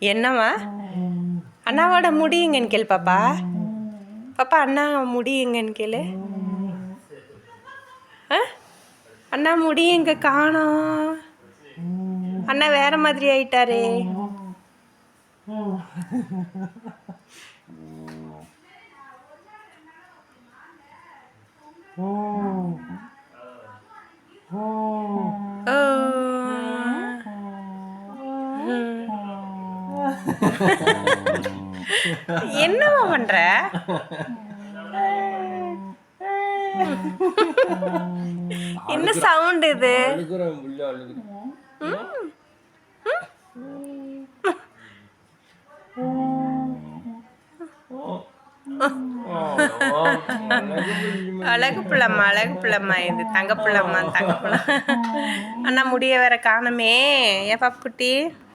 என்னம்மா அண்ணாவோட முடி எங்கன்னு கேளு பாப்பா. பாப்பா அண்ணா முடி எங்கன்னு கேளு. அண்ணா முடி எங்க காணோம். அண்ணா வேற மாதிரி ஆயிட்டாரே. என்னவா பண்ற? என்ன சவுண்ட் இது? அழகு பிள்ளைம்மா இது தங்க பிள்ளைம்மா. அண்ணா முடிய வேற காணுமே. ஏன் பாப்பு குட்டி?